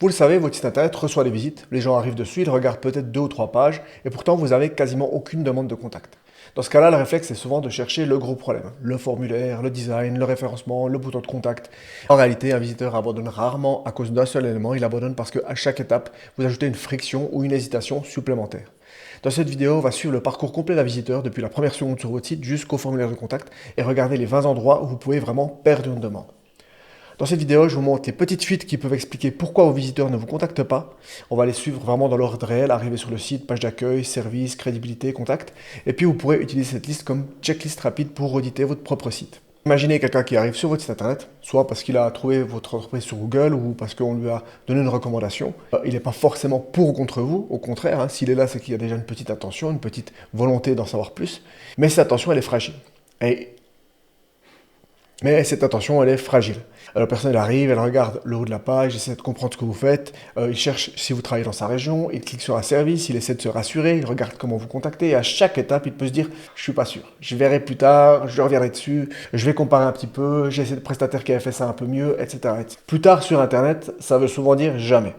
Vous le savez, votre site internet reçoit des visites, les gens arrivent dessus, ils regardent peut-être 2 ou 3 pages, et pourtant vous n'avez quasiment aucune demande de contact. Dans ce cas-là, le réflexe est souvent de chercher le gros problème, le formulaire, le design, le référencement, le bouton de contact. En réalité, un visiteur abandonne rarement à cause d'un seul élément, il abandonne parce qu'à chaque étape, vous ajoutez une friction ou une hésitation supplémentaire. Dans cette vidéo, on va suivre le parcours complet d'un visiteur depuis la première seconde sur votre site jusqu'au formulaire de contact et regarder les 20 endroits où vous pouvez vraiment perdre une demande. Dans cette vidéo, je vous montre les petites fuites qui peuvent expliquer pourquoi vos visiteurs ne vous contactent pas. On va les suivre vraiment dans l'ordre réel, arriver sur le site, page d'accueil, service, crédibilité, contact. Et puis vous pourrez utiliser cette liste comme checklist rapide pour auditer votre propre site. Imaginez quelqu'un qui arrive sur votre site internet, soit parce qu'il a trouvé votre entreprise sur Google ou parce qu'on lui a donné une recommandation. Il n'est pas forcément pour ou contre vous, au contraire, s'il est là, c'est qu'il y a déjà une petite attention, une petite volonté d'en savoir plus. Mais cette attention, elle est fragile. Mais cette attention, elle est fragile. La personne, elle arrive, elle regarde le haut de la page, essaie de comprendre ce que vous faites, il cherche si vous travaillez dans sa région, il clique sur un service, il essaie de se rassurer, il regarde comment vous contactez, et à chaque étape, il peut se dire « je suis pas sûr, je verrai plus tard, je reviendrai dessus, je vais comparer un petit peu, j'ai essayé de prestataire qui avait fait ça un peu mieux, etc. » Plus tard sur Internet, ça veut souvent dire jamais.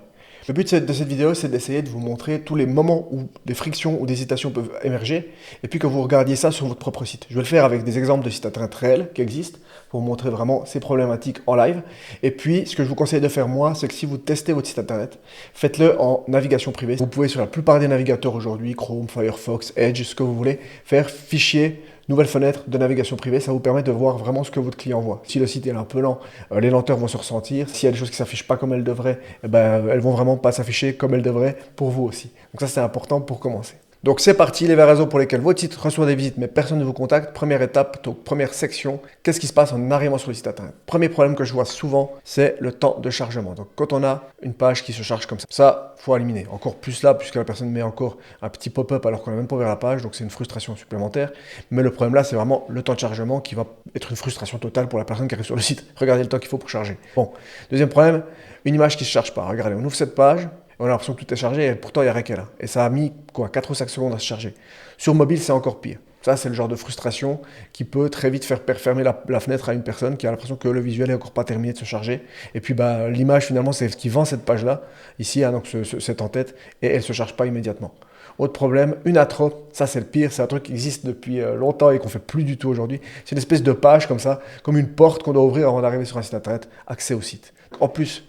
Le but de cette vidéo, c'est d'essayer de vous montrer tous les moments où des frictions ou des hésitations peuvent émerger, et puis que vous regardiez ça sur votre propre site. Je vais le faire avec des exemples de sites internet réels qui existent, pour vous montrer vraiment ces problématiques en live. Et puis, ce que je vous conseille de faire moi, c'est que si vous testez votre site internet, faites-le en navigation privée. Vous pouvez sur la plupart des navigateurs aujourd'hui, Chrome, Firefox, Edge, ce que vous voulez, faire fichier, nouvelle fenêtre de navigation privée, ça vous permet de voir vraiment ce que votre client voit. Si le site est un peu lent, les lenteurs vont se ressentir. S'il y a des choses qui ne s'affichent pas comme elles devraient, elles vont vraiment pas s'afficher comme elles devraient pour vous aussi. Donc ça, c'est important pour commencer. Donc c'est parti, les 20 raisons pour lesquelles votre site reçoit des visites mais personne ne vous contacte. Première étape, donc première section, qu'est-ce qui se passe en arrivant sur le site internet? Premier problème que je vois souvent, c'est le temps de chargement. Donc quand on a une page qui se charge comme ça, faut éliminer. Encore plus là, puisque la personne met encore un petit pop-up alors qu'on n'a même pas ouvert la page, donc c'est une frustration supplémentaire. Mais le problème là, c'est vraiment le temps de chargement qui va être une frustration totale pour la personne qui arrive sur le site. Regardez le temps qu'il faut pour charger. Bon, deuxième problème, une image qui ne se charge pas. Regardez, on ouvre cette page, on a l'impression que tout est chargé et pourtant il n'y a rien qu'elle a. Et ça a mis quoi, 4 ou 5 secondes à se charger. Sur mobile, c'est encore pire. Ça, c'est le genre de frustration qui peut très vite faire fermer la fenêtre à une personne qui a l'impression que le visuel n'est encore pas terminé de se charger. Et puis l'image, finalement, c'est ce qui vend cette page-là. Ici, donc c'est en tête et elle ne se charge pas immédiatement. Autre problème, une intro, ça c'est le pire, c'est un truc qui existe depuis longtemps et qu'on ne fait plus du tout aujourd'hui. C'est une espèce de page comme ça, comme une porte qu'on doit ouvrir avant d'arriver sur un site internet, accès au site. En plus,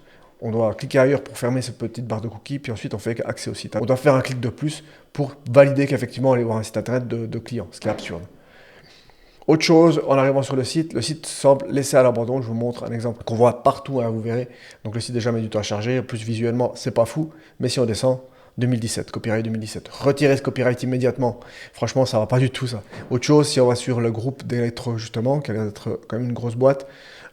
on doit cliquer ailleurs pour fermer cette petite barre de cookies, puis ensuite on fait accès au site. On doit faire un clic de plus pour valider qu'effectivement on allait voir un site internet de clients, ce qui est absurde. Autre chose, en arrivant sur le site semble laissé à l'abandon. Je vous montre un exemple qu'on voit partout, vous verrez. Donc le site n'est jamais du tout à charger, plus visuellement c'est pas fou, mais si on descend, 2017, copyright 2017. Retirez ce copyright immédiatement. Franchement, ça va pas du tout ça. Autre chose, si on va sur le groupe d'Electro justement, qui a l'air d'être quand même une grosse boîte,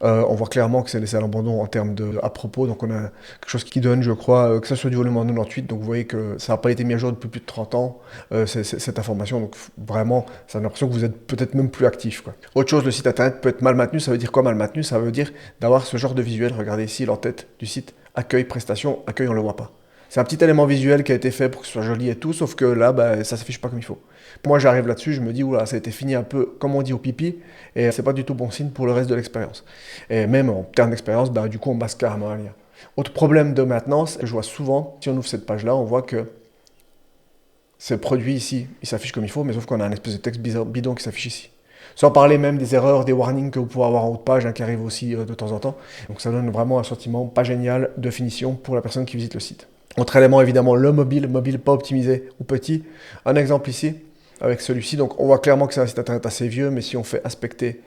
on voit clairement que c'est laissé à l'abandon en termes de à propos. Donc on a quelque chose qui donne, je crois, que ça soit du volume en 98. Donc vous voyez que ça n'a pas été mis à jour depuis plus de 30 ans, cette information. Donc vraiment, ça a l'impression que vous êtes peut-être même plus actif, quoi. Autre chose, le site internet peut être mal maintenu. Ça veut dire quoi mal maintenu? Ça veut dire d'avoir ce genre de visuel. Regardez ici l'entête du site. Accueil, prestation, accueil, on ne le voit pas. C'est un petit élément visuel qui a été fait pour que ce soit joli et tout, sauf que là, ça ne s'affiche pas comme il faut. Moi, j'arrive là-dessus, je me dis, oula, ça a été fini un peu, comme on dit, au pipi, et c'est pas du tout bon signe pour le reste de l'expérience. Et même en termes d'expérience, du coup, on masque carrément un lien. Autre problème de maintenance, que je vois souvent, si on ouvre cette page-là, on voit que ce produit ici, il s'affiche comme il faut, mais sauf qu'on a un espèce de texte bidon qui s'affiche ici. Sans parler même des erreurs, des warnings que vous pouvez avoir en haut de page, qui arrivent aussi de temps en temps. Donc ça donne vraiment un sentiment pas génial de finition pour la personne qui visite le site. Autre élément, évidemment, le mobile pas optimisé ou petit. Un exemple ici, avec celui-ci. Donc, on voit clairement que c'est un site internet assez vieux, mais si on fait inspecter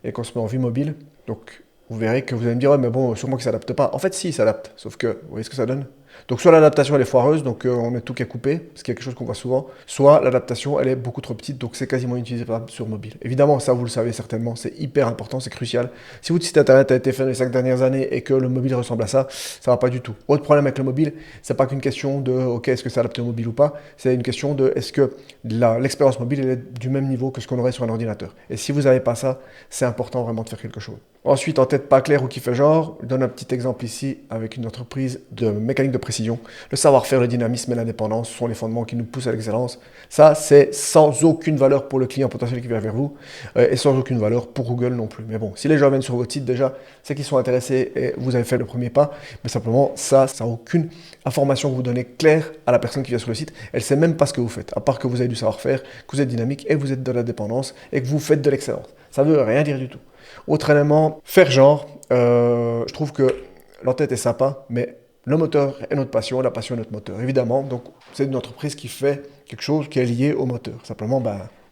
et qu'on se met en vue mobile, donc vous verrez que vous allez me dire, ouais, mais bon, sûrement qu'il ne s'adapte pas. En fait, si, il s'adapte. Sauf que, vous voyez ce que ça donne? Donc, soit l'adaptation, elle est foireuse, donc on met tout qui est coupé, ce qui est quelque chose qu'on voit souvent, soit l'adaptation, elle est beaucoup trop petite, donc c'est quasiment inutilisable sur mobile. Évidemment, ça, vous le savez certainement, c'est hyper important, c'est crucial. Si votre site internet a été fait dans les 5 dernières années et que le mobile ressemble à ça, ça va pas du tout. Autre problème avec le mobile, c'est pas qu'une question de, ok, est-ce que c'est adapté au mobile ou pas, c'est une question de, est-ce que l'expérience mobile, elle est du même niveau que ce qu'on aurait sur un ordinateur. Et si vous n'avez pas ça, c'est important vraiment de faire quelque chose. Ensuite, en tête pas clair ou qui fait genre, je donne un petit exemple ici avec une entreprise de mécanique de précision. Le savoir-faire, le dynamisme et l'indépendance sont les fondements qui nous poussent à l'excellence. Ça, c'est sans aucune valeur pour le client potentiel qui vient vers vous et sans aucune valeur pour Google non plus. Mais bon, si les gens viennent sur votre site déjà, c'est qu'ils sont intéressés et vous avez fait le premier pas. Mais simplement, ça n'a aucune information que vous donnez claire à la personne qui vient sur le site. Elle ne sait même pas ce que vous faites, à part que vous avez du savoir-faire, que vous êtes dynamique et que vous êtes de l'indépendance et que vous faites de l'excellence. Ça ne veut rien dire du tout. Autre élément, faire genre, je trouve que l'entête est sympa, mais le moteur est notre passion, la passion est notre moteur, évidemment. Donc, c'est une entreprise qui fait quelque chose qui est lié au moteur. Simplement,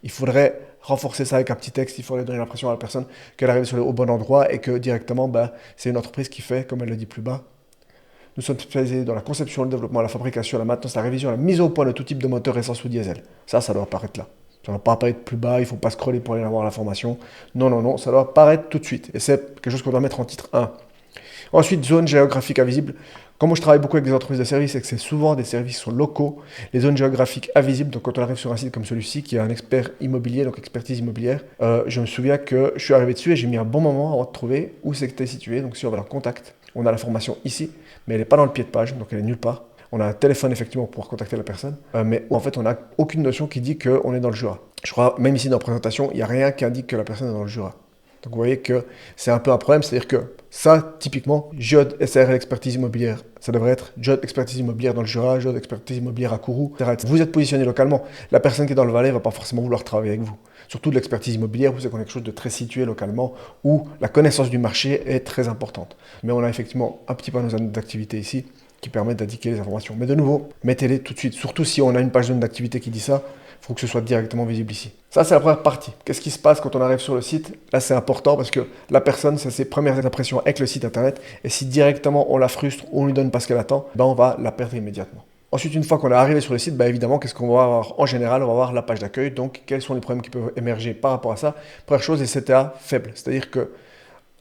il faudrait renforcer ça avec un petit texte, il faudrait donner l'impression à la personne qu'elle arrive au bon endroit et que directement, c'est une entreprise qui fait, comme elle le dit plus bas, nous sommes spécialisés dans la conception, le développement, la fabrication, la maintenance, la révision, la mise au point de tout type de moteur essence ou diesel. Ça doit apparaître là. Ça ne doit pas apparaître plus bas, il ne faut pas scroller pour aller avoir l'information. Non, non, non, ça doit apparaître tout de suite. Et c'est quelque chose qu'on doit mettre en titre 1. Ensuite, zone géographique invisible. Comme moi je travaille beaucoup avec des entreprises de services et que c'est souvent des services qui sont locaux, les zones géographiques invisibles, donc quand on arrive sur un site comme celui-ci, qui est un expert immobilier, donc expertise immobilière, je me souviens que je suis arrivé dessus et j'ai mis un bon moment avant de trouver où c'était situé. Donc si on va dans Contact, on a l'information ici, mais elle n'est pas dans le pied de page, donc elle est nulle part. On a un téléphone effectivement pour pouvoir contacter la personne, mais en fait on n'a aucune notion qui dit qu'on est dans le Jura. Je crois, même ici dans la présentation, il n'y a rien qui indique que la personne est dans le Jura. Donc vous voyez que c'est un peu un problème, c'est-à-dire que ça, typiquement, JOD SRL expertise immobilière, ça devrait être JOD expertise immobilière dans le Jura, JOD expertise immobilière à Kourou, etc. Vous êtes positionné localement, la personne qui est dans le Valais ne va pas forcément vouloir travailler avec vous. Surtout de l'expertise immobilière, vous savez qu'on a quelque chose de très situé localement, où la connaissance du marché est très importante. Mais on a effectivement un petit panneau d'activité ici, qui permettent d'indiquer les informations. Mais de nouveau, mettez-les tout de suite. Surtout si on a une page zone d'activité qui dit ça, il faut que ce soit directement visible ici. Ça, c'est la première partie. Qu'est-ce qui se passe quand on arrive sur le site? Là, c'est important parce que la personne, c'est ses premières impressions avec le site internet. Et si directement on la frustre ou on lui donne pas ce qu'elle attend, on va la perdre immédiatement. Ensuite, une fois qu'on est arrivé sur le site, évidemment, qu'est-ce qu'on va avoir? En général, on va avoir la page d'accueil. Donc, quels sont les problèmes qui peuvent émerger par rapport à ça? Première chose, les CTA faibles. C'est-à-dire que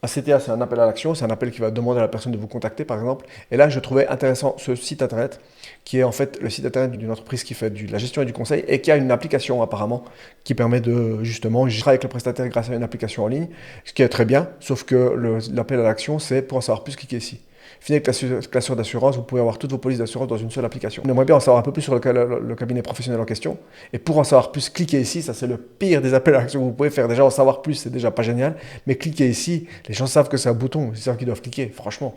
un CTA, c'est un appel à l'action, c'est un appel qui va demander à la personne de vous contacter, par exemple. Et là, je trouvais intéressant ce site internet, qui est en fait le site internet d'une entreprise qui fait de la gestion et du conseil, et qui a une application apparemment, qui permet de justement gérer avec le prestataire grâce à une application en ligne, ce qui est très bien, sauf que l'appel à l'action, c'est pour en savoir plus, cliquez ici. Fini avec l'assure d'assurance, vous pouvez avoir toutes vos polices d'assurance dans une seule application. On aimerait bien en savoir un peu plus sur le cabinet professionnel en question. Et pour en savoir plus, cliquez ici. Ça, c'est le pire des appels à l'action que vous pouvez faire. Déjà, en savoir plus, c'est déjà pas génial. Mais cliquez ici. Les gens savent que c'est un bouton. Ils savent qu'ils doivent cliquer, franchement.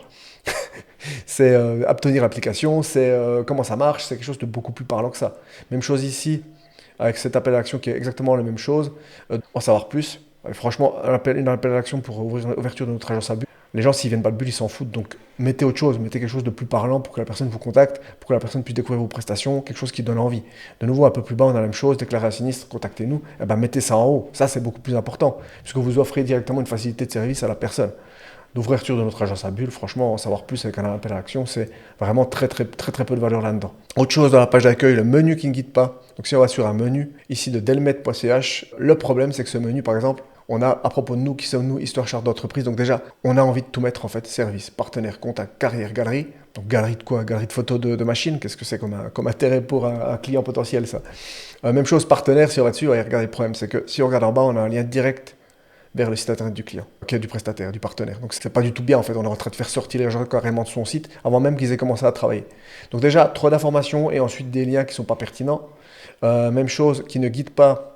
C'est obtenir l'application, c'est comment ça marche. C'est quelque chose de beaucoup plus parlant que ça. Même chose ici, avec cet appel à l'action qui est exactement la même chose. En savoir plus. Franchement, une appel à l'action pour ouverture de notre agence à but. Les gens, s'ils viennent pas de Bulle, ils s'en foutent. Donc, mettez autre chose, mettez quelque chose de plus parlant pour que la personne vous contacte, pour que la personne puisse découvrir vos prestations, quelque chose qui donne envie. De nouveau, un peu plus bas, on a la même chose, déclarer un sinistre, contactez-nous. Mettez ça en haut. Ça, c'est beaucoup plus important, puisque vous offrez directement une facilité de service à la personne. L'ouverture de notre agence à Bulle, franchement, en savoir plus avec un appel à l'action, c'est vraiment très peu de valeur là-dedans. Autre chose dans la page d'accueil, le menu qui ne guide pas. Donc, si on va sur un menu, ici de delmet.ch, le problème, c'est que ce menu, par exemple, on a, à propos de nous, qui sommes-nous, histoire charte d'entreprise. Donc déjà, on a envie de tout mettre en fait, service, partenaire, contact, carrière, galerie. Donc galerie de quoi? Galerie de photos de machines. Qu'est-ce que c'est comme intérêt pour un client potentiel ça? Même chose, partenaire, si on va dessus, regardez, le problème, c'est que si on regarde en bas, on a un lien direct vers le site internet du client, du prestataire, du partenaire. Donc c'est pas du tout bien en fait, on est en train de faire sortir les gens carrément de son site avant même qu'ils aient commencé à travailler. Donc déjà, trop d'informations et ensuite des liens qui ne sont pas pertinents. Même chose, qui ne guide pas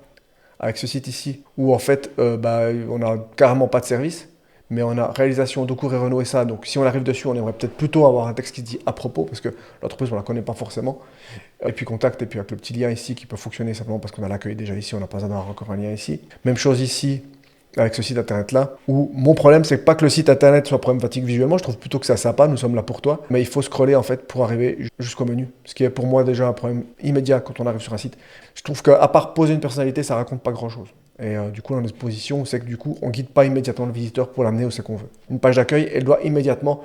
avec ce site ici, où en fait, on n'a carrément pas de service, mais on a réalisation de cours et Renault et ça. Donc si on arrive dessus, on aimerait peut-être plutôt avoir un texte qui dit à propos, parce que l'entreprise, on ne la connaît pas forcément. Et puis contact, et puis avec le petit lien ici qui peut fonctionner simplement parce qu'on a l'accueil déjà ici, on n'a pas besoin d'avoir encore un lien ici. Même chose ici, avec ce site internet là, où mon problème c'est pas que le site internet soit problématique visuellement, je trouve plutôt que c'est sympa, nous sommes là pour toi, mais il faut scroller en fait pour arriver jusqu'au menu, ce qui est pour moi déjà un problème immédiat quand on arrive sur un site. Je trouve qu'à part poser une personnalité, ça raconte pas grand chose. Et du coup, dans notre position, c'est que du coup, on guide pas immédiatement le visiteur pour l'amener où c'est qu'on veut. Une page d'accueil, elle doit immédiatement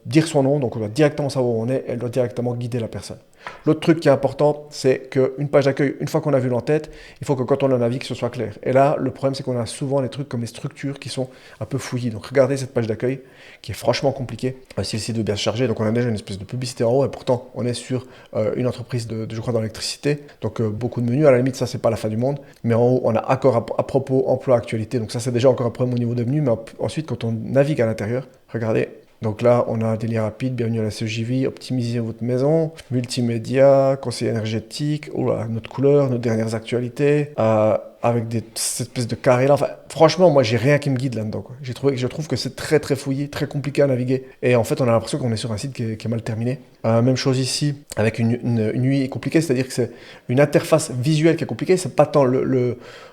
dire son nom, donc on doit directement savoir où on est, elle doit directement guider la personne. L'autre truc qui est important, c'est qu'une page d'accueil, une fois qu'on a vu l'entête, il faut que quand on la navigue, ce soit clair. Et là, le problème, c'est qu'on a souvent des trucs comme les structures qui sont un peu fouillis. Donc regardez cette page d'accueil qui est franchement compliquée. Si le site veut bien se charger, donc on a déjà une espèce de publicité en haut, et pourtant on est sur une entreprise je crois, dans l'électricité. Donc beaucoup de menus, à la limite, ça, c'est pas la fin du monde. Mais en haut, on a accord à propos emploi actualité. Donc ça, c'est déjà encore un problème au niveau de menu, mais ensuite, quand on navigue à l'intérieur, regardez. Donc là, on a des liens rapides, bienvenue à la CJV, optimisez votre maison, multimédia, conseil énergétique, oh là, notre couleur, nos dernières actualités, avec cette espèce de carré là. Enfin, franchement, moi, j'ai rien qui me guide là-dedans, quoi. Je trouve que c'est très très fouillé, très compliqué à naviguer. Et en fait, on a l'impression qu'on est sur un site qui est mal terminé. Même chose ici, avec une UI compliquée, c'est-à-dire que c'est une interface visuelle qui est compliquée. C'est pas tant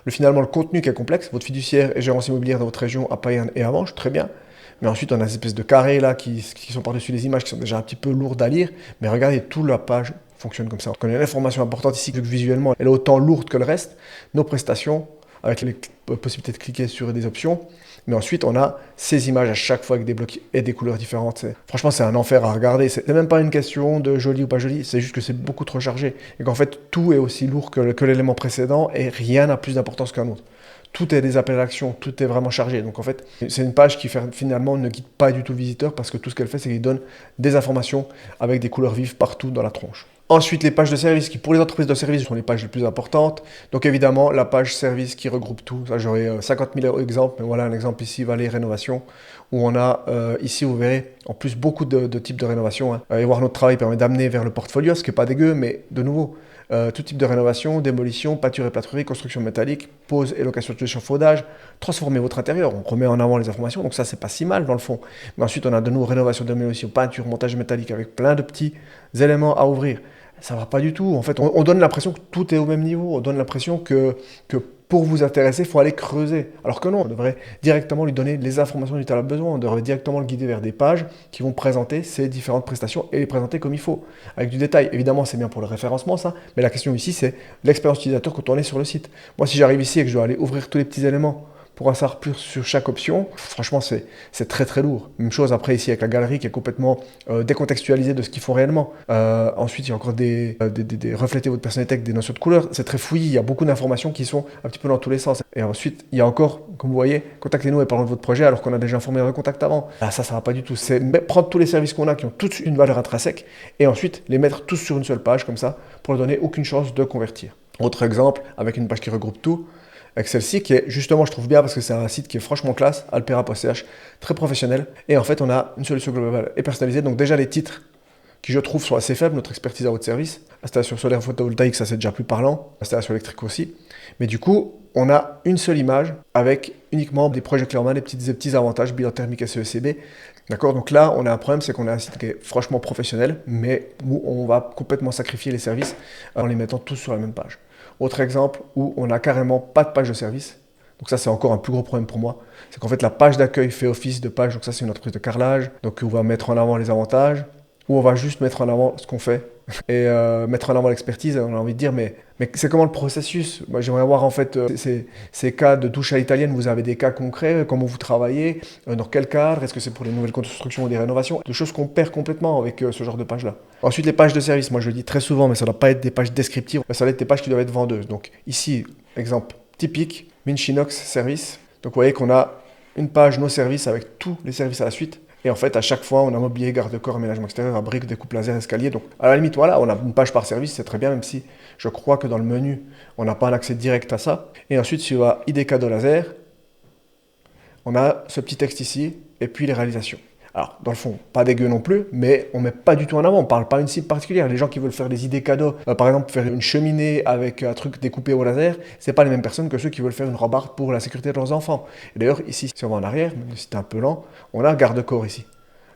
finalement le contenu qui est complexe. Votre fiduciaire et gérance immobilière dans votre région à Payerne et à Manche, très bien. Mais ensuite, on a ces espèces de carrés là qui sont par-dessus les images, qui sont déjà un petit peu lourdes à lire. Mais regardez, toute la page fonctionne comme ça. Donc, on a une information importante ici que visuellement, elle est autant lourde que le reste. Nos prestations, avec les possibilités de cliquer sur des options. Mais ensuite, on a ces images à chaque fois avec des blocs et des couleurs différentes. Franchement, c'est un enfer à regarder. C'est même pas une question de joli ou pas joli. C'est juste que c'est beaucoup trop chargé. Et qu'en fait, tout est aussi lourd que l'élément précédent et rien n'a plus d'importance qu'un autre. Tout est des appels à l'action, tout est vraiment chargé. Donc en fait, c'est une page qui finalement ne guide pas du tout le visiteur parce que tout ce qu'elle fait, c'est qu'elle donne des informations avec des couleurs vives partout dans la tronche. Ensuite, les pages de service qui, pour les entreprises de service, sont les pages les plus importantes. Donc évidemment, la page service qui regroupe tout. Ça, j'aurais 50 000 exemples, mais voilà un exemple ici, Valais Rénovation, où on a, ici, vous verrez, en plus beaucoup de types de rénovation. Et voir notre travail permet d'amener vers le portfolio, ce qui n'est pas dégueu, mais de nouveau, tout type de rénovation, démolition, pâture et plâtrerie, construction métallique, pose et location de échafaudage, transformer votre intérieur. On remet en avant les informations, donc ça, c'est pas si mal dans le fond. Mais ensuite, on a de nouveau rénovation, démolition, peinture, montage métallique avec plein de petits éléments à ouvrir. Ça va pas du tout. En fait, on donne l'impression que tout est au même niveau. On donne l'impression que pour vous intéresser, il faut aller creuser. Alors que non, on devrait directement lui donner les informations dont il a besoin. On devrait directement le guider vers des pages qui vont présenter ces différentes prestations et les présenter comme il faut, avec du détail. Évidemment, c'est bien pour le référencement, ça. Mais la question ici, c'est l'expérience utilisateur quand on est sur le site. Moi, si j'arrive ici et que je dois aller ouvrir tous les petits éléments pour en savoir plus sur chaque option, franchement, c'est très très lourd. Même chose après ici avec la galerie qui est complètement décontextualisée de ce qu'ils font réellement. Ensuite, il y a encore des refléter votre personnalité avec des notions de couleur. C'est très fouillis, il y a beaucoup d'informations qui sont un petit peu dans tous les sens. Et ensuite, il y a encore, comme vous voyez, contactez-nous et parlons de votre projet alors qu'on a déjà informé le contact avant. Ah, ça va pas du tout. C'est prendre tous les services qu'on a qui ont tous une valeur intrinsèque et ensuite les mettre tous sur une seule page comme ça pour leur donner aucune chance de convertir. Autre exemple, avec une page qui regroupe tout, avec celle-ci qui est justement, je trouve bien parce que c'est un site qui est franchement classe, alpera.ch, très professionnel. Et en fait, on a une solution globale et personnalisée. Donc déjà, les titres qui, je trouve, sont assez faibles, notre expertise à votre service. Installation solaire photovoltaïque, ça c'est déjà plus parlant. Installation électrique aussi. Mais du coup, on a une seule image avec uniquement des projets clés en main, des petits avantages, bilan thermique SECB. D'accord, donc là, on a un problème, c'est qu'on a un site qui est franchement professionnel, mais où on va complètement sacrifier les services en les mettant tous sur la même page. Autre exemple où on n'a carrément pas de page de service. Donc ça, c'est encore un plus gros problème pour moi. C'est qu'en fait, la page d'accueil fait office de page. Donc ça, c'est une entreprise de carrelage. Donc on va mettre en avant les avantages ou on va juste mettre en avant ce qu'on fait et mettre en avant l'expertise. On a envie de dire, mais c'est comment le processus? Moi, j'aimerais voir en fait ces cas de douche à l'italienne. Vous avez des cas concrets, comment vous travaillez, dans quel cadre? Est-ce que c'est pour les nouvelles constructions ou des rénovations? Des choses qu'on perd complètement avec ce genre de page-là. Ensuite, les pages de service. Moi, je le dis très souvent, mais ça ne doit pas être des pages descriptives. Ça doit être des pages qui doivent être vendeuses. Donc ici, exemple typique, Minchinox Service. Donc vous voyez qu'on a une page nos services avec tous les services à la suite. Et en fait, à chaque fois, on a mobilier, garde-corps, aménagement extérieur, briques, découpe laser, escalier. Donc, à la limite, voilà, on a une page par service, c'est très bien, même si je crois que dans le menu, on n'a pas un accès direct à ça. Et ensuite, si on va ID cadeau laser, on a ce petit texte ici, et puis les réalisations. Alors, dans le fond, pas dégueu non plus, mais on ne met pas du tout en avant. On ne parle pas d'une cible particulière. Les gens qui veulent faire des idées cadeaux, par exemple, faire une cheminée avec un truc découpé au laser, ce n'est pas les mêmes personnes que ceux qui veulent faire une rambarde pour la sécurité de leurs enfants. Et d'ailleurs, ici, si on va en arrière, même si c'est un peu lent, on a un garde-corps ici.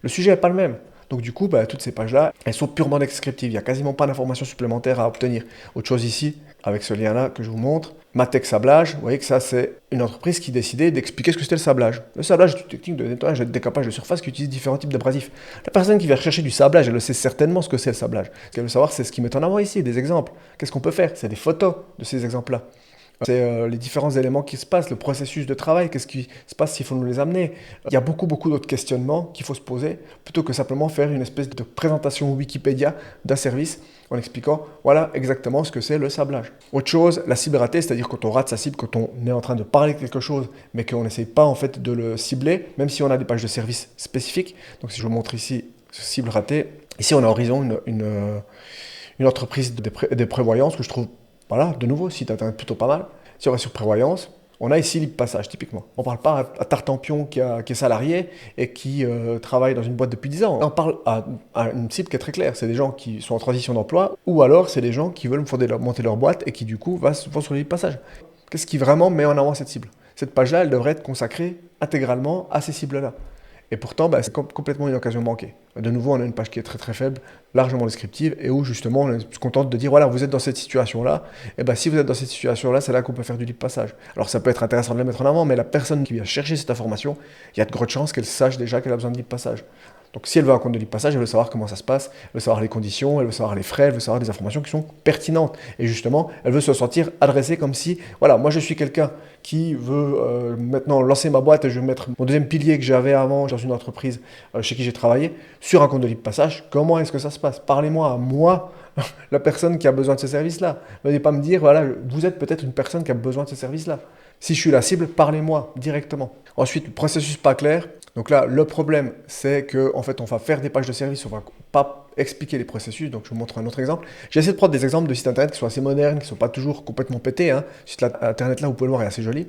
Le sujet n'est pas le même. Donc du coup, toutes ces pages-là, elles sont purement descriptives. Il n'y a quasiment pas d'informations supplémentaires à obtenir. Autre chose ici, avec ce lien-là que je vous montre, Matec Sablage, vous voyez que ça, c'est une entreprise qui décidait d'expliquer ce que c'était le sablage. Le sablage est une technique de nettoyage et de décapage de surface qui utilise différents types d'abrasifs. La personne qui va rechercher du sablage, elle sait certainement ce que c'est le sablage. Ce qu'elle veut savoir, c'est ce qu'ils mettent en avant ici, des exemples. Qu'est-ce qu'on peut faire? C'est des photos de ces exemples-là. C'est les différents éléments qui se passent, le processus de travail, qu'est-ce qui se passe s'il faut nous les amener. Il y a beaucoup d'autres questionnements qu'il faut se poser, plutôt que simplement faire une espèce de présentation Wikipédia d'un service en expliquant, voilà exactement ce que c'est le sablage. Autre chose, la cible ratée, c'est-à-dire quand on rate sa cible, quand on est en train de parler de quelque chose, mais qu'on n'essaye pas en fait de le cibler, même si on a des pages de service spécifiques. Donc si je vous montre ici, cible ratée, ici on a Horizon, une entreprise de prévoyance que je trouve, voilà, de nouveau, site internet plutôt pas mal. Si on va sur prévoyance, On a ici Libre Passage, typiquement. On ne parle pas à Tartampion qui est salarié et qui travaille dans une boîte depuis 10 ans. On parle à une cible qui est très claire. C'est des gens qui sont en transition d'emploi ou alors c'est des gens qui veulent monter leur boîte et qui du coup vont sur le Libre Passage. Qu'est-ce qui vraiment met en avant cette cible? Cette page-là, elle devrait être consacrée intégralement à ces cibles-là. Et pourtant, c'est complètement une occasion manquée. De nouveau, on a une page qui est très très faible, largement descriptive, et où justement on se contente de dire, voilà, vous êtes dans cette situation-là, et si vous êtes dans cette situation-là, c'est là qu'on peut faire du libre passage. Alors ça peut être intéressant de la mettre en avant, mais la personne qui vient chercher cette information, il y a de grandes chances qu'elle sache déjà qu'elle a besoin de libre passage. Donc si elle veut un compte de libre passage, elle veut savoir comment ça se passe, elle veut savoir les conditions, elle veut savoir les frais, elle veut savoir des informations qui sont pertinentes. Et justement, elle veut se sentir adressée comme si, voilà, moi je suis quelqu'un qui veut maintenant lancer ma boîte et je vais mettre mon deuxième pilier que j'avais avant dans une entreprise chez qui j'ai travaillé sur un compte de libre passage. Comment est-ce que ça se passe? Parlez-moi à moi, la personne qui a besoin de ce service-là. Ne venez pas me dire, voilà, vous êtes peut-être une personne qui a besoin de ce service-là. Si je suis la cible, parlez-moi directement. Ensuite, le processus pas clair. Donc là, le problème, c'est qu'en fait, on va faire des pages de service, on va pas expliquer les processus. Donc, je vous montre un autre exemple. J'ai essayé de prendre des exemples de sites internet qui sont assez modernes, qui ne sont pas toujours complètement pétés. Ce site internet là, vous pouvez le voir, est assez joli.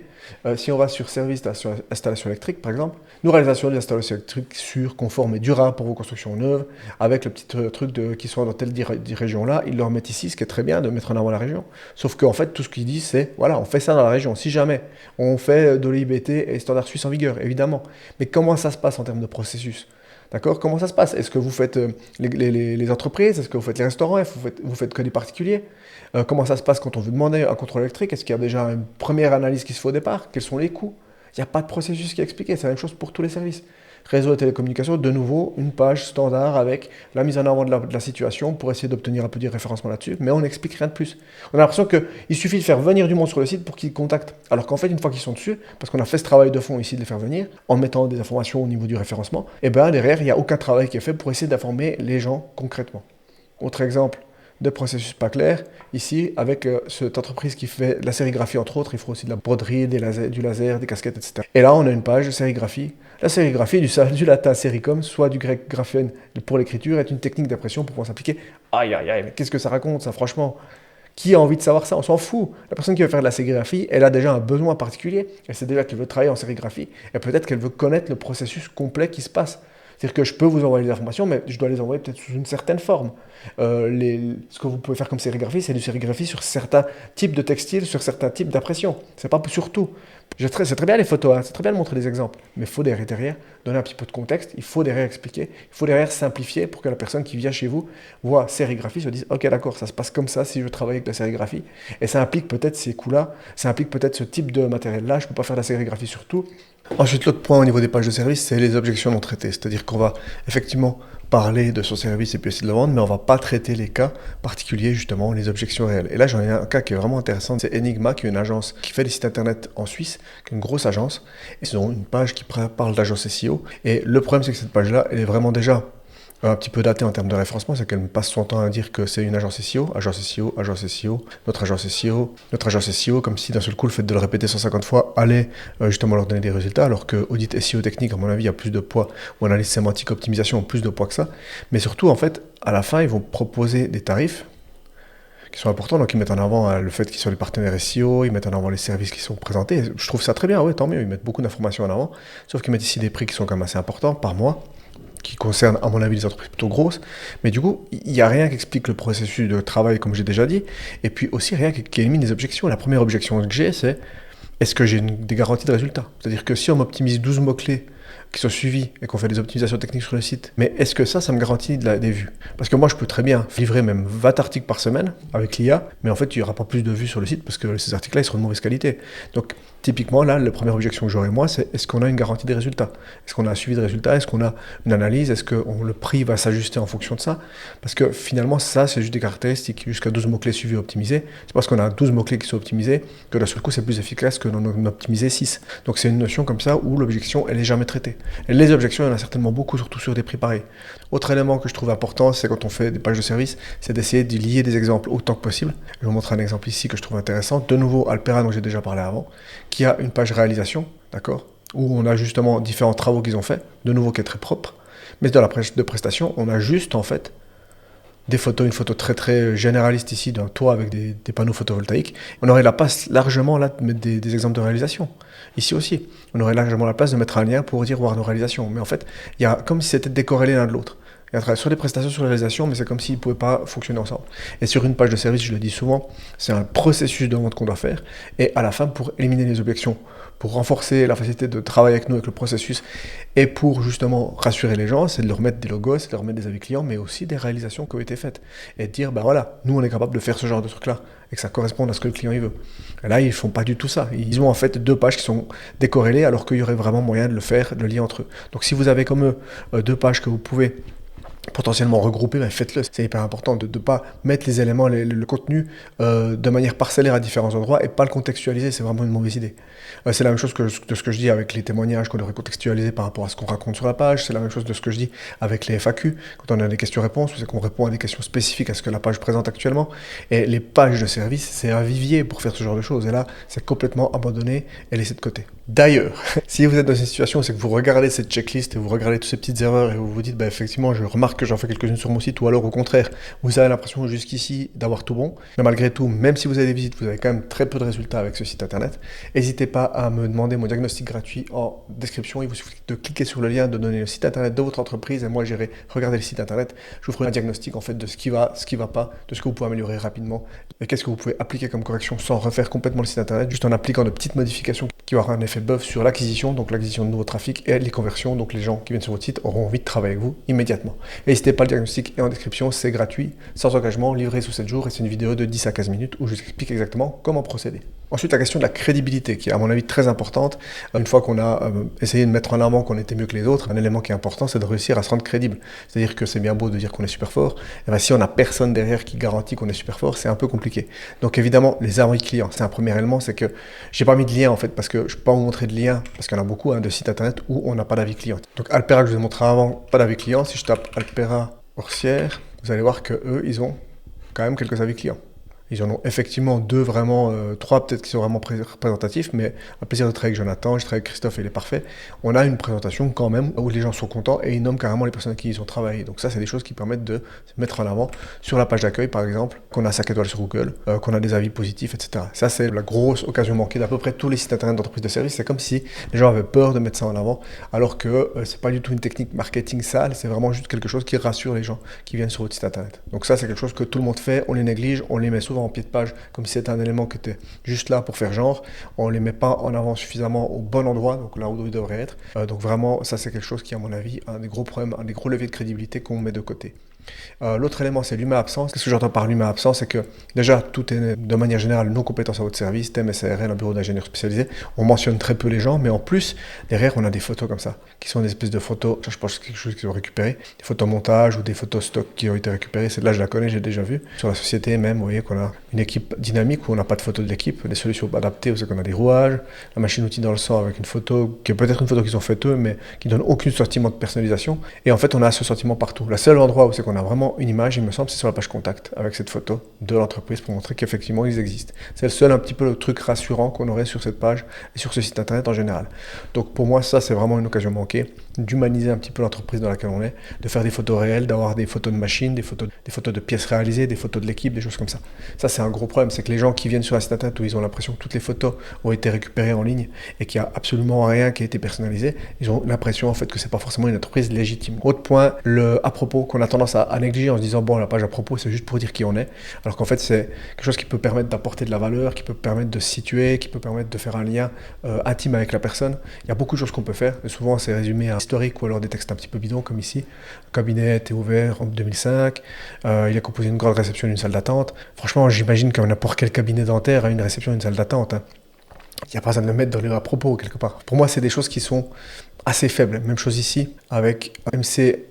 Si on va sur service d'installation électrique, par exemple, nous réalisation d'installation électrique sûre, conforme et durable pour vos constructions neuves, avec le petit truc qui sont dans telle région-là, ils le remettent ici, ce qui est très bien de mettre en avant la région. Sauf qu'en fait, tout ce qu'ils disent, c'est, voilà, on fait ça dans la région. Si jamais on fait de l'IBT et standard suisse en vigueur, évidemment. Mais comment ça se passe en termes de processus? D'accord? Comment ça se passe? Est-ce que vous faites les entreprises? Est-ce que vous faites les restaurants? Vous faites que des particuliers? Comment ça se passe quand on veut demander un contrôle électrique? Est-ce qu'il y a déjà une première analyse qui se fait au départ? Quels sont les coûts? Il n'y a pas de processus qui est expliqué. C'est la même chose pour tous les services. Réseau de télécommunications, de nouveau, une page standard avec la mise en avant de la situation pour essayer d'obtenir un peu de référencement là-dessus, mais on n'explique rien de plus. On a l'impression qu'il suffit de faire venir du monde sur le site pour qu'ils contactent. Alors qu'en fait, une fois qu'ils sont dessus, parce qu'on a fait ce travail de fond ici de les faire venir, en mettant des informations au niveau du référencement, et derrière, il n'y a aucun travail qui est fait pour essayer d'informer les gens concrètement. Autre exemple de processus pas clair, ici, avec cette entreprise qui fait de la sérigraphie, entre autres, il faut aussi de la broderie, du laser, des casquettes, etc. Et là, on a une page de sérigraphie. La sérigraphie, du latin sericum, soit du grec graphène pour l'écriture, est une technique d'impression pour pouvoir s'appliquer. Aïe, aïe, aïe, mais qu'est-ce que ça raconte, ça, franchement? Qui a envie de savoir ça? On s'en fout. La personne qui veut faire de la sérigraphie, elle a déjà un besoin particulier. Elle sait déjà qu'elle veut travailler en sérigraphie. Et peut-être qu'elle veut connaître le processus complet qui se passe. C'est-à-dire que je peux vous envoyer des informations, mais je dois les envoyer peut-être sous une certaine forme. Ce que vous pouvez faire comme sérigraphie, c'est du sérigraphie sur certains types de textiles, sur certains types d'impression. C'est pas sur tout. C'est très bien les photos, c'est très bien de montrer des exemples, mais il faut derrière donner un petit peu de contexte, il faut derrière expliquer, il faut derrière simplifier pour que la personne qui vient chez vous voit sérigraphie, se dise ok d'accord, ça se passe comme ça si je veux travailler avec la sérigraphie, et ça implique peut-être ces coûts-là, ça implique peut-être ce type de matériel-là, je ne peux pas faire de la sérigraphie sur tout. Ensuite, l'autre point au niveau des pages de service, c'est les objections non traitées, c'est-à-dire qu'on va effectivement parler de son service et puis aussi de la vente, mais on ne va pas traiter les cas particuliers, justement, les objections réelles. Et là, j'en ai un cas qui est vraiment intéressant, c'est Enigma, qui est une agence qui fait des sites internet en Suisse, qui est une grosse agence, et ils ont une page qui parle d'agence SEO. Et le problème, c'est que cette page-là, elle est vraiment déjà un petit peu datée en termes de référencement, c'est qu'elle passe son temps à dire que c'est une agence SEO, agence SEO, agence SEO, notre agence SEO, notre agence SEO, comme si d'un seul coup le fait de le répéter 150 fois allait justement leur donner des résultats, alors que audit SEO technique, à mon avis, a plus de poids, ou analyse sémantique optimisation a plus de poids que ça. Mais surtout, en fait, à la fin, ils vont proposer des tarifs qui sont importants, donc ils mettent en avant le fait qu'ils sont les partenaires SEO, ils mettent en avant les services qui sont présentés. Je trouve ça très bien, ouais, tant mieux, ils mettent beaucoup d'informations en avant, sauf qu'ils mettent ici des prix qui sont quand même assez importants par mois, qui concerne, à mon avis, des entreprises plutôt grosses. Mais du coup, il n'y a rien qui explique le processus de travail, comme j'ai déjà dit. Et puis aussi, rien qui élimine les objections. La première objection que j'ai, c'est est-ce que j'ai des garanties de résultat? C'est-à-dire que si on m'optimise 12 mots-clés qui sont suivis et qu'on fait des optimisations techniques sur le site, mais est-ce que ça me garantit des vues? Parce que moi, je peux très bien livrer même 20 articles par semaine avec l'IA, mais en fait, il n'y aura pas plus de vues sur le site parce que ces articles-là, ils seront de mauvaise qualité. Donc, typiquement, là, la première objection que j'aurais, moi, c'est est-ce qu'on a une garantie des résultats? Est-ce qu'on a un suivi de résultats? Est-ce qu'on a une analyse? Est-ce que le prix va s'ajuster en fonction de ça? Parce que finalement, ça, c'est juste des caractéristiques. Jusqu'à 12 mots-clés suivis et optimisés. C'est parce qu'on a 12 mots-clés qui sont optimisés que d'un seul coup, c'est plus efficace que d'en optimiser 6. Donc, c'est une notion comme ça où l'objection, elle n'est jamais traitée. Et les objections, il y en a certainement beaucoup, surtout sur des prix pareils. Autre élément que je trouve important, c'est quand on fait des pages de service, c'est d'essayer de lier des exemples autant que possible. Je vais vous montrer un exemple ici que je trouve intéressant. De nouveau, Alpera, dont j'ai déjà parlé avant, qui a une page réalisation, d'accord, où on a justement différents travaux qu'ils ont fait, de nouveau qui est très propre. Mais dans la page de prestation, on a juste en fait des photos, une photo très très généraliste ici d'un toit avec des panneaux photovoltaïques, on aurait la place largement là de mettre des exemples de réalisation. Ici aussi, on aurait largement la place de mettre un lien pour dire voir nos réalisations. Mais en fait, il y a comme si c'était décorrélé l'un de l'autre. Il y a sur les prestations, sur les réalisations, mais c'est comme s'ils ne pouvaient pas fonctionner ensemble. Et sur une page de service, je le dis souvent, c'est un processus de vente qu'on doit faire. Et à la fin, pour éliminer les objections, pour renforcer la facilité de travailler avec nous, avec le processus, et pour justement rassurer les gens, c'est de leur mettre des logos, c'est de leur mettre des avis clients, mais aussi des réalisations qui ont été faites. Et de dire, ben voilà, nous on est capable de faire ce genre de truc-là, et que ça corresponde à ce que le client il veut. Et là, ils ne font pas du tout ça. Ils ont en fait 2 pages qui sont décorrélées, alors qu'il y aurait vraiment moyen de le faire, de le lier entre eux. Donc si vous avez comme eux 2 pages que vous pouvez potentiellement regrouper, ben faites-le. C'est hyper important de ne pas mettre les éléments, le contenu de manière parcellaire à différents endroits et pas le contextualiser, c'est vraiment une mauvaise idée. C'est la même chose de ce que je dis avec les témoignages qu'on devrait contextualiser par rapport à ce qu'on raconte sur la page, c'est la même chose de ce que je dis avec les FAQ, quand on a des questions-réponses, c'est qu'on répond à des questions spécifiques à ce que la page présente actuellement. Et les pages de service, c'est un vivier pour faire ce genre de choses. Et là, c'est complètement abandonné et laissé de côté. D'ailleurs, si vous êtes dans une situation où c'est que vous regardez cette checklist et vous regardez toutes ces petites erreurs et vous vous dites, bah, effectivement, je remarque que j'en fais quelques-unes sur mon site, ou alors au contraire, vous avez l'impression jusqu'ici d'avoir tout bon, mais malgré tout, même si vous avez des visites, vous avez quand même très peu de résultats avec ce site internet, n'hésitez pas à me demander mon diagnostic gratuit en description. Il vous suffit de cliquer sur le lien, de donner le site internet de votre entreprise et moi j'irai regarder le site internet. Je vous ferai un diagnostic en fait de ce qui va pas, de ce que vous pouvez améliorer rapidement et qu'est-ce que vous pouvez appliquer comme correction sans refaire complètement le site internet, juste en appliquant de petites modifications qui auront un effet buzz sur l'acquisition, donc l'acquisition de nouveaux trafics et les conversions, donc les gens qui viennent sur votre site auront envie de travailler avec vous immédiatement. N'hésitez pas, le diagnostic est en description, c'est gratuit, sans engagement, livré sous 7 jours et c'est une vidéo de 10 à 15 minutes où je vous explique exactement comment procéder. Ensuite, la question de la crédibilité, qui est à mon avis très importante. Une fois qu'on a essayé de mettre en avant qu'on était mieux que les autres, un élément qui est important, c'est de réussir à se rendre crédible. C'est-à-dire que c'est bien beau de dire qu'on est super fort, et bien si on n'a personne derrière qui garantit qu'on est super fort, c'est un peu compliqué. Donc évidemment, les avis clients, c'est un premier élément, c'est que j'ai pas mis de lien en fait, parce que je ne peux pas vous montrer de lien, parce qu'il y en a beaucoup de sites internet où on n'a pas d'avis client. Donc Alpera, que je vous ai montré avant, pas d'avis client. Si je tape Alpera Orsières, vous allez voir que eux, ils ont quand même quelques avis clients. Ils en ont effectivement 2, vraiment 3 peut-être qui sont vraiment représentatifs, mais un plaisir de travailler avec Jonathan, je travaille avec Christophe et il est parfait. On a une présentation quand même où les gens sont contents et ils nomment carrément les personnes avec qui ils ont travaillé. Donc ça, c'est des choses qui permettent de se mettre en avant sur la page d'accueil, par exemple, qu'on a 5 étoiles sur Google, qu'on a des avis positifs, etc. Ça, c'est la grosse occasion manquée d'à peu près tous les sites internet d'entreprises de services. C'est comme si les gens avaient peur de mettre ça en avant, alors que c'est pas du tout une technique marketing sale, c'est vraiment juste quelque chose qui rassure les gens qui viennent sur votre site internet. Donc ça, c'est quelque chose que tout le monde fait, on les néglige, on les met souvent en pied de page, comme si c'était un élément qui était juste là pour faire genre. On ne les met pas en avant suffisamment au bon endroit, donc là où ils devraient être. Donc vraiment, ça c'est quelque chose qui, à mon avis, un des gros problèmes, un des gros leviers de crédibilité qu'on met de côté. L'autre élément, c'est l'humain absent. Qu'est-ce que j'entends par l'humain absent? C'est que déjà, tout est de manière générale nos compétences à votre service, TEM, SARL, un bureau d'ingénieur spécialisé. On mentionne très peu les gens, mais en plus, derrière, on a des photos comme ça, qui sont des espèces de photos, je pense que c'est quelque chose qu'ils ont récupéré, des photos montage ou des photos stock qui ont été récupérées. Celle-là, je la connais, j'ai déjà vu. Sur la société même, vous voyez qu'on a une équipe dynamique où on n'a pas de photos de l'équipe, des solutions adaptées où c'est qu'on a des rouages, la machine-outil dans le sang avec une photo qui est peut-être une photo qu'ils ont faite eux, mais qui donne aucun sentiment de personnalisation. Et en fait, on a ce sentiment partout. Le seul endroit où c'est qu'on a vraiment une image, il me semble, c'est sur la page contact, avec cette photo de l'entreprise pour montrer qu'effectivement ils existent. C'est le seul un petit peu le truc rassurant qu'on aurait sur cette page et sur ce site internet en général. Donc pour moi, ça c'est vraiment une occasion manquée d'humaniser un petit peu l'entreprise dans laquelle on est, de faire des photos réelles, d'avoir des photos de machines, des photos de pièces réalisées, des photos de l'équipe, des choses comme ça. Ça c'est un gros problème, c'est que les gens qui viennent sur un site internet où ils ont l'impression que toutes les photos ont été récupérées en ligne et qu'il n'y a absolument rien qui a été personnalisé, ils ont l'impression en fait que c'est pas forcément une entreprise légitime. Autre point, le à propos qu'on a tendance à négliger en se disant bon, la page à propos c'est juste pour dire qui on est, alors qu'en fait c'est quelque chose qui peut permettre d'apporter de la valeur, qui peut permettre de se situer, qui peut permettre de faire un lien intime avec la personne. Il y a beaucoup de choses qu'on peut faire et souvent c'est résumé à historique ou alors des textes un petit peu bidons comme ici. Le cabinet a été ouvert en 2005, il a composé une grande réception d'une salle d'attente. Franchement, j'imagine que n'importe quel cabinet dentaire a une réception d'une salle d'attente. Il n'y a pas besoin de le mettre dans le à propos quelque part. Pour moi, c'est des choses qui sont assez faibles. Même chose ici avec MC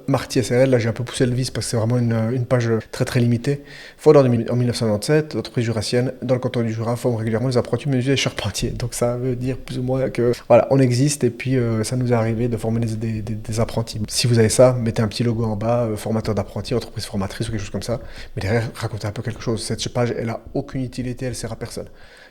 Marty SRL, là j'ai un peu poussé le vis parce que c'est vraiment une page très très limitée. Fondée en 1997, l'entreprise jurassienne dans le canton du Jura forme régulièrement les apprentis menuisiers et charpentiers. Donc ça veut dire plus ou moins que voilà, on existe et puis ça nous est arrivé de former des apprentis. Si vous avez ça, mettez un petit logo en bas, formateur d'apprentis, entreprise formatrice ou quelque chose comme ça. Mais derrière, racontez un peu quelque chose. Cette page, elle a aucune utilité, elle sert à personne.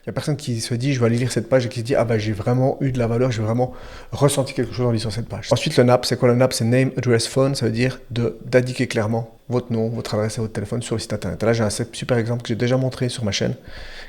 Il n'y a personne qui se dit je vais aller lire cette page et qui se dit ah bah j'ai vraiment eu de la valeur, j'ai vraiment ressenti quelque chose en lisant cette page. Ensuite le NAP, c'est quoi le NAP? C'est Name, Address, phone, ça veut dire d'indiquer clairement votre nom, votre adresse et votre téléphone sur le site internet. Là, j'ai un super exemple que j'ai déjà montré sur ma chaîne,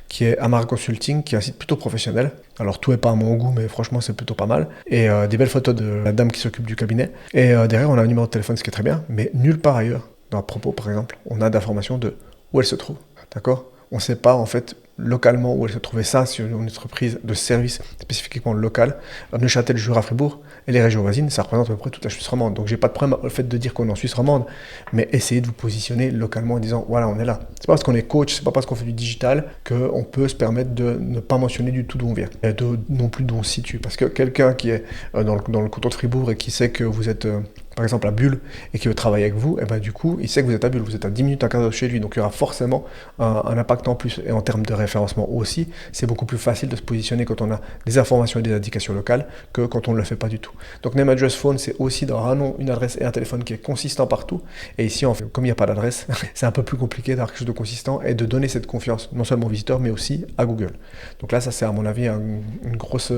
qui est Amara Consulting, qui est un site plutôt professionnel. Alors, tout n'est pas à mon goût, mais franchement, c'est plutôt pas mal. Et des belles photos de la dame qui s'occupe du cabinet. Et derrière, on a un numéro de téléphone, ce qui est très bien, mais nulle part ailleurs, dans le propos, par exemple, on a d'informations de où elle se trouve. D'accord? On ne sait pas, en fait, localement où elle se trouvait. Ça, sur une entreprise de service spécifiquement locale, Neuchâtel, Jura, Fribourg et les régions voisines, ça représente à peu près toute la Suisse romande. Donc, j'ai pas de problème au fait de dire qu'on est en Suisse romande, mais essayez de vous positionner localement en disant, voilà, on est là. C'est pas parce qu'on est coach, c'est pas parce qu'on fait du digital qu'on peut se permettre de ne pas mentionner du tout d'où on vient, et non plus d'où on se situe. Parce que quelqu'un qui est dans le canton de Fribourg et qui sait que vous êtes par exemple à Bulle, et qui veut travailler avec vous, et ben du coup, il sait que vous êtes à Bulle, vous êtes à 10 minutes, un quart d'heure de chez lui, donc il y aura forcément un impact en plus. Et en termes de référencement aussi, c'est beaucoup plus facile de se positionner quand on a des informations et des indications locales que quand on ne le fait pas du tout. Donc Name Address Phone, c'est aussi d'avoir un nom, une adresse et un téléphone qui est consistant partout. Et ici, en fait, comme il n'y a pas d'adresse, c'est un peu plus compliqué d'avoir quelque chose de consistant et de donner cette confiance, non seulement aux visiteurs, mais aussi à Google. Donc là, ça c'est à mon avis une grosse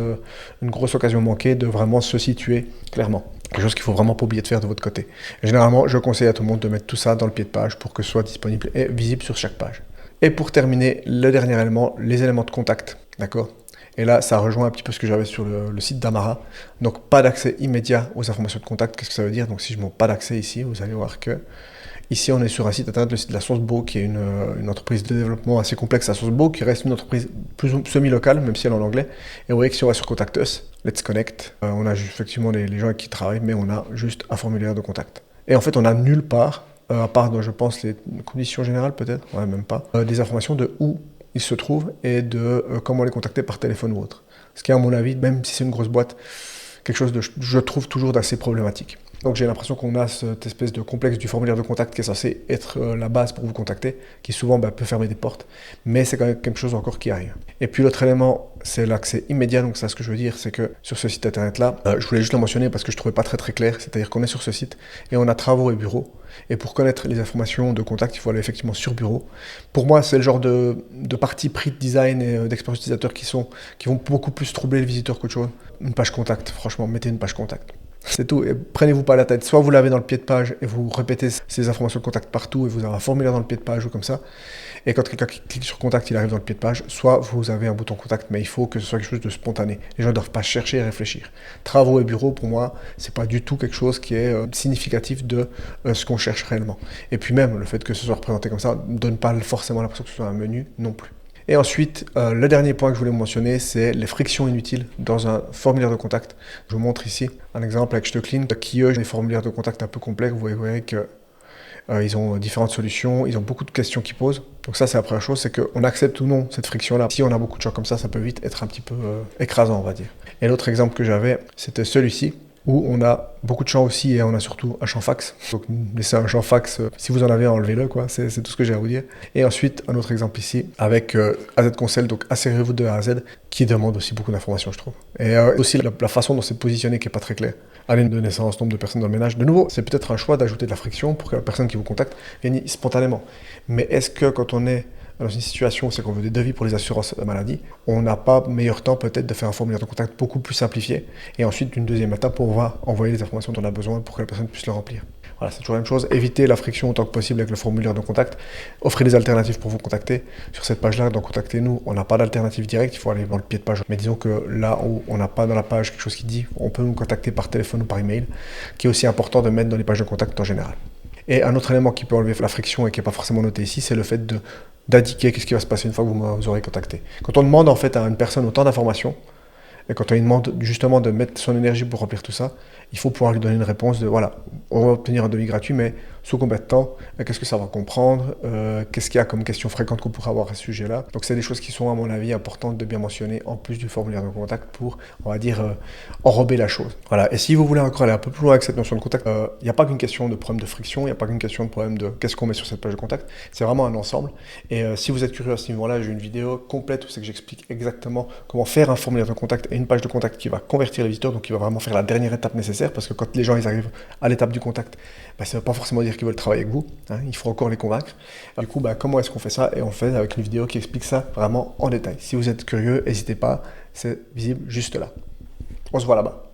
occasion manquée de vraiment se situer clairement. Quelque chose qu'il ne faut vraiment pas oublier de faire de votre côté. Et généralement, je conseille à tout le monde de mettre tout ça dans le pied de page pour que ce soit disponible et visible sur chaque page. Et pour terminer, le dernier élément, les éléments de contact. D'accord ? Et là, ça rejoint un petit peu ce que j'avais sur le site d'Amara. Donc, pas d'accès immédiat aux informations de contact. Qu'est-ce que ça veut dire ? Donc, si je ne montre pas d'accès ici, vous allez voir que ici, on est sur un site internet, le site de la Sourcebow, qui est une entreprise de développement assez complexe à Sourcebow, qui reste une entreprise plus semi-locale, même si elle est en anglais. Et vous voyez que si on va sur Contact Us, Let's Connect, on a effectivement les gens avec qui travaillent, mais on a juste un formulaire de contact. Et en fait, on n'a nulle part, à part dans, je pense, les conditions générales peut-être, ouais, même pas, des informations de où ils se trouvent et de comment les contacter par téléphone ou autre. Ce qui est, à mon avis, même si c'est une grosse boîte, quelque chose de, je trouve, toujours d'assez problématique. Donc j'ai l'impression qu'on a cette espèce de complexe du formulaire de contact qui est censé être la base pour vous contacter, qui souvent peut fermer des portes, mais c'est quand même quelque chose encore qui arrive. Et puis l'autre élément, c'est l'accès immédiat. Donc ça, ce que je veux dire, c'est que sur ce site internet-là, je voulais juste le mentionner parce que je ne trouvais pas très clair, c'est-à-dire qu'on est sur ce site et on a travaux et bureaux. Et pour connaître les informations de contact, il faut aller effectivement sur bureau. Pour moi, c'est le genre de partie pris de design et d'expérience utilisateur qui vont beaucoup plus troubler le visiteur qu'autre chose. Une page contact, franchement, mettez une page contact. C'est tout, et prenez-vous pas la tête, soit vous l'avez dans le pied de page et vous répétez ces informations de contact partout et vous avez un formulaire dans le pied de page ou comme ça, et quand quelqu'un clique sur contact, il arrive dans le pied de page, soit vous avez un bouton contact, mais il faut que ce soit quelque chose de spontané. Les gens ne doivent pas chercher et réfléchir. Travaux et bureaux, pour moi, c'est pas du tout quelque chose qui est significatif de ce qu'on cherche réellement. Et puis même, le fait que ce soit représenté comme ça ne donne pas forcément l'impression que ce soit un menu non plus. Et ensuite, le dernier point que je voulais mentionner, c'est les frictions inutiles dans un formulaire de contact. Je vous montre ici un exemple avec SteClean, qui eux, ont des formulaires de contact un peu complexes. Vous voyez qu'ils ont différentes solutions, ils ont beaucoup de questions qu'ils posent. Donc ça, c'est la première chose, c'est qu'on accepte ou non cette friction-là. Si on a beaucoup de gens comme ça peut vite être un petit peu écrasant, on va dire. Et l'autre exemple que j'avais, c'était celui-ci, où on a beaucoup de champs aussi et on a surtout un champ fax. Donc laissez un champ fax, si vous en avez, enlevez-le, quoi. C'est tout ce que j'ai à vous dire. Et ensuite, un autre exemple ici, avec AZ Conseil, donc assurez-vous de A à Z, qui demande aussi beaucoup d'informations, je trouve. Et aussi la façon dont c'est positionné qui n'est pas très claire. Année de naissance, nombre de personnes dans le ménage. De nouveau, c'est peut-être un choix d'ajouter de la friction pour que la personne qui vous contacte vienne spontanément. Mais est-ce que quand on est dans une situation où c'est qu'on veut des devis pour les assurances maladie, on n'a pas meilleur temps peut-être de faire un formulaire de contact beaucoup plus simplifié et ensuite une deuxième étape on va envoyer les informations dont on a besoin pour que la personne puisse le remplir. Voilà, c'est toujours la même chose, évitez la friction autant que possible avec le formulaire de contact, offrez des alternatives pour vous contacter. Sur cette page-là, donc contactez-nous, on n'a pas d'alternative directe, il faut aller dans le pied de page. Mais disons que là où on n'a pas dans la page quelque chose qui dit, on peut nous contacter par téléphone ou par email, qui est aussi important de mettre dans les pages de contact en général. Et un autre élément qui peut enlever la friction et qui n'est pas forcément noté ici, c'est le fait d'indiquer qu'est-ce qui va se passer une fois que vous aurez contacté. Quand on demande en fait à une personne autant d'informations, et quand on lui demande justement de mettre son énergie pour remplir tout ça, il faut pouvoir lui donner une réponse de voilà, on va obtenir un devis gratuit, mais sous combien de temps, qu'est-ce que ça va comprendre, qu'est-ce qu'il y a comme questions fréquentes qu'on pourrait avoir à ce sujet-là. Donc c'est des choses qui sont à mon avis importantes de bien mentionner en plus du formulaire de contact pour, on va dire, enrober la chose. Voilà. Et si vous voulez encore aller un peu plus loin avec cette notion de contact, il n'y a pas qu'une question de problème de friction, il n'y a pas qu'une question de problème de qu'est-ce qu'on met sur cette page de contact, c'est vraiment un ensemble. Et si vous êtes curieux à ce niveau-là, j'ai une vidéo complète où c'est que j'explique exactement comment faire un formulaire de contact et une page de contact qui va convertir les visiteurs, donc qui va vraiment faire la dernière étape nécessaire, parce que quand les gens ils arrivent à l'étape du contact, ça ne veut pas forcément dire qu'ils veulent travailler avec vous, hein, il faut encore les convaincre. Du coup, comment est-ce qu'on fait ça? Et on fait avec une vidéo qui explique ça vraiment en détail. Si vous êtes curieux, n'hésitez pas, c'est visible juste là. On se voit là-bas.